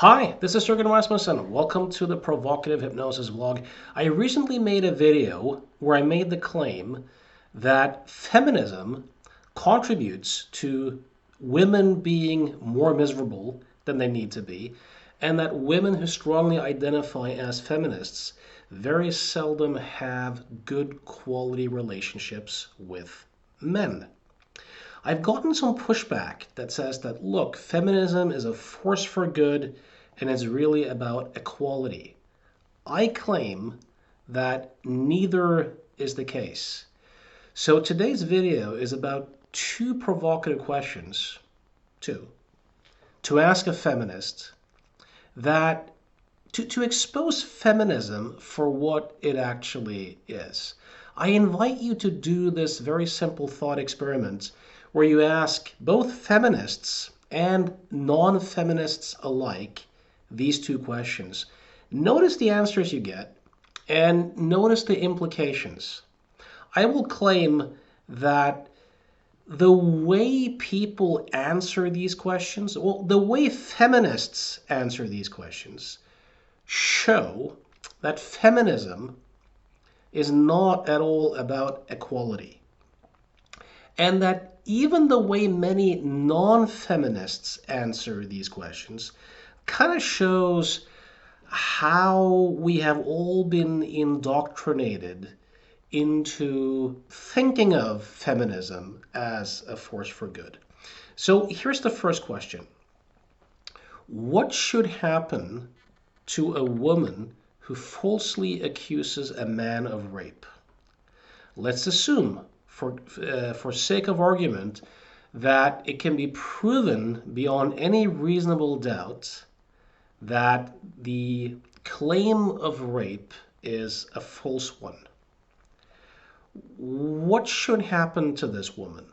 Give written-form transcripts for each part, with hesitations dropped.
Hi, this is Jürgen Rasmussen. Welcome to the Provocative Hypnosis vlog. I recently made a video where I made the claim that feminism contributes to women being more miserable than they need to be, and that women who strongly identify as feminists very seldom have good quality relationships with men. I've gotten some pushback that says that, look, feminism is a force for good and it's really about equality. I claim that neither is the case. So today's video is about two provocative questions, to ask a feminist that to expose feminism for what it actually is. I invite you to do this very simple thought experiment where you ask both feminists and non-feminists alike these two questions. Notice the answers you get and notice the implications. I will claim that the way people answer these questions, well, the way feminists answer these questions, show that feminism is not at all about equality. And that even the way many non-feminists answer these questions kind of shows how we have all been indoctrinated into thinking of feminism as a force for good. So here's the first question. What should happen to a woman who falsely accuses a man of rape? Let's assume, for sake of argument, that it can be proven beyond any reasonable doubt that the claim of rape is a false one. What should happen to this woman?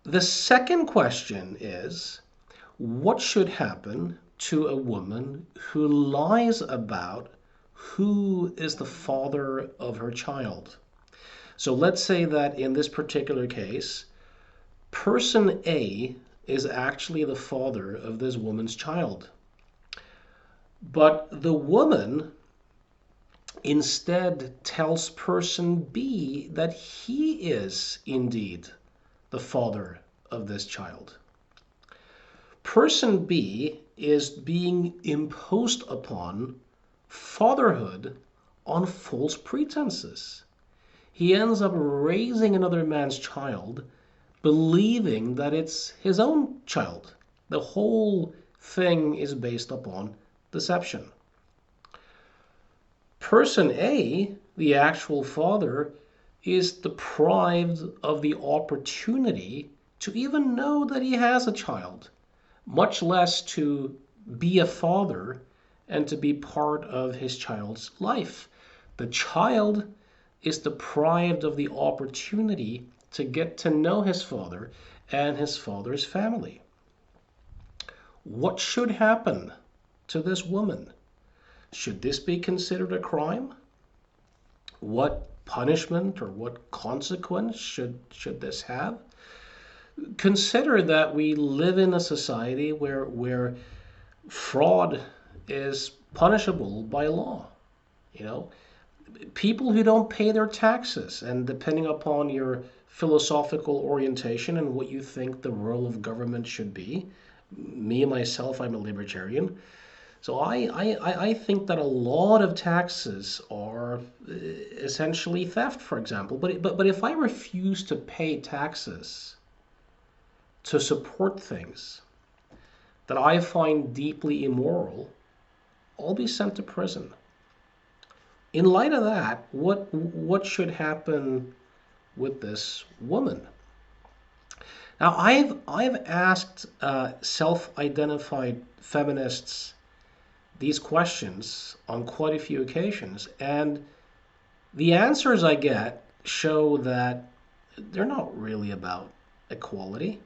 The second question is, what should happen to a woman who lies about who is the father of her child? So let's say that in this particular case, person A is actually the father of this woman's child. But the woman instead tells person B that he is indeed the father of this child. Person B is being imposed upon fatherhood on false pretenses. He ends up raising another man's child, believing that it's his own child. The whole thing is based upon deception. Person A, the actual father, is deprived of the opportunity to even know that he has a child, much less to be a father and to be part of his child's life. The child is deprived of the opportunity to get to know his father and his father's family. What should happen to this woman? Should this be considered a crime? What punishment or what consequence should this have? Consider that we live in a society where fraud is punishable by law. You know, people who don't pay their taxes, and depending upon your philosophical orientation and what you think the role of government should be, me myself, I'm a libertarian. So I think that a lot of taxes are essentially theft, for example. But if I refuse to pay taxes to support things that I find deeply immoral, I'll be sent to prison. In light of that, what should happen with this woman? Now, I've asked self-identified feminists these questions on quite a few occasions, and the answers I get show that they're not really about equality.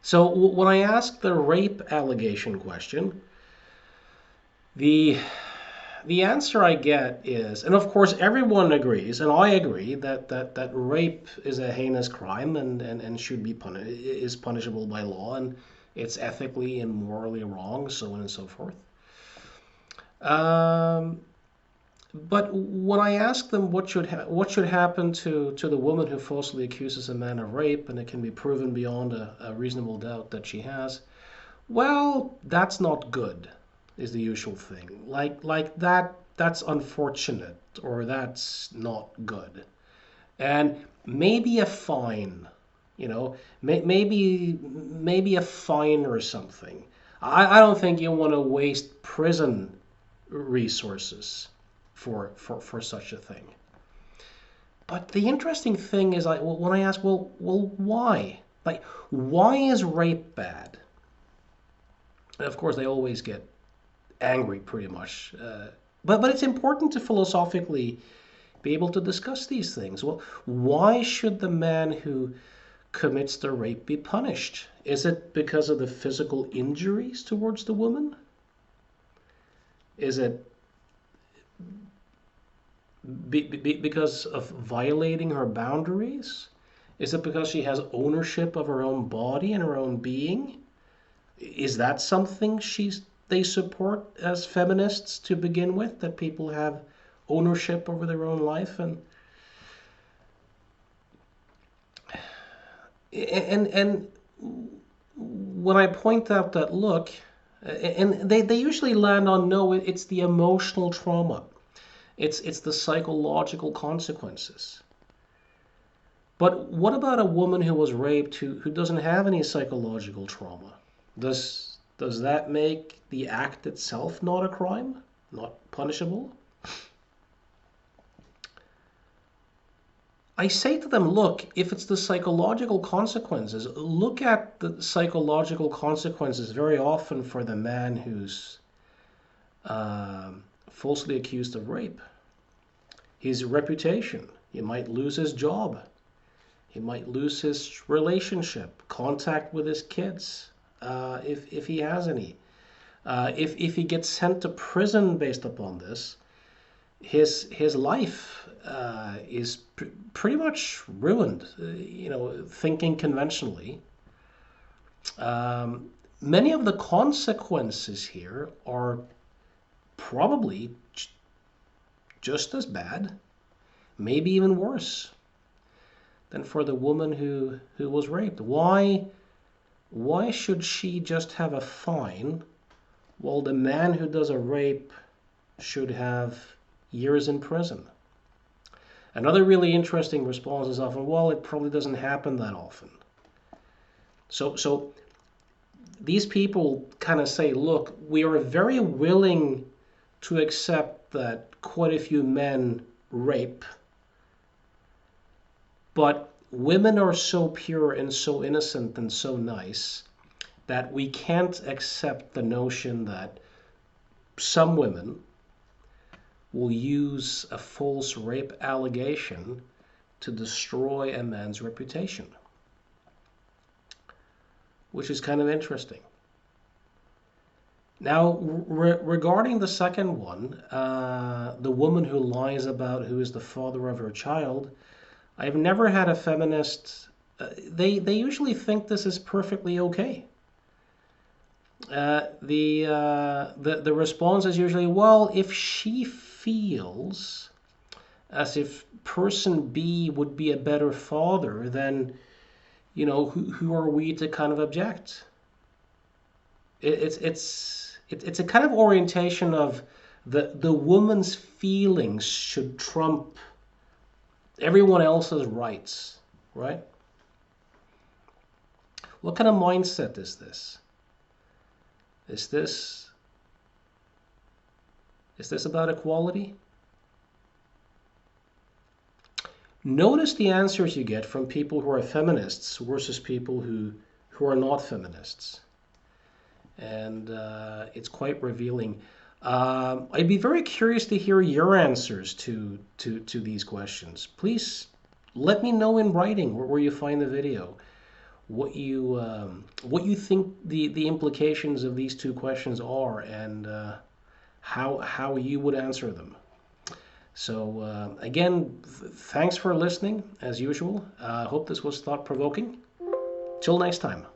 So when I ask the rape allegation question, the the answer I get is, and of course everyone agrees, and I agree that rape is a heinous crime and should be is punishable by law, and it's ethically and morally wrong, so on and so forth. Um, but when I ask them what should happen to the woman who falsely accuses a man of rape, and it can be proven beyond a reasonable doubt that she has, well, that's not good, is the usual thing. Like that's unfortunate, or that's not good. And maybe a fine, maybe a fine or something. I don't think you want to waste prison resources for such a thing. But the interesting thing is, when I ask, well, why? Like, why is rape bad? And of course, they always get angry, pretty much. But it's important to philosophically be able to discuss these things. Well, why should the man who commits the rape be punished? Is it because of the physical injuries towards the woman? Is it because of violating her boundaries? Is it because she has ownership of her own body and her own being? Is that something they support as feminists to begin with, that people have ownership over their own life? And when I point out that, look, and they usually land on, no, it's the emotional trauma. It's the psychological consequences. But what about a woman who was raped who doesn't have any psychological trauma? Does that make the act itself not a crime? Not punishable? I say to them, look, if it's the psychological consequences, look at the psychological consequences very often for the man who's falsely accused of rape. His reputation. He might lose his job. He might lose his relationship, contact with his kids, if he has any. If he gets sent to prison based upon this, his life is pretty much ruined. Thinking conventionally. Many of the consequences here are probably just as bad, maybe even worse, than for the woman who was raped. Why should she just have a fine, while the man who does a rape should have years in prison? Another really interesting response is often, well, it probably doesn't happen that often. So these people kind of say, look, we are very willing to accept that quite a few men rape, but women are so pure and so innocent and so nice that we can't accept the notion that some women will use a false rape allegation to destroy a man's reputation, which is kind of interesting. Now, regarding the second one, the woman who lies about who is the father of her child, I've never had a feminist. They usually think this is perfectly okay. The response is usually, well, if she feels as if person B would be a better father, then who are we to kind of object? It's a kind of orientation of the woman's feelings should trump everyone else's rights, right? What kind of mindset is this? Is this about equality? Notice the answers you get from people who are feminists versus people who are not feminists. And it's quite revealing. I'd be very curious to hear your answers to these questions. Please let me know in writing where you find the video, what you think the implications of these two questions are, and how you would answer them. So again, thanks for listening as usual. I hope this was thought-provoking. Till next time.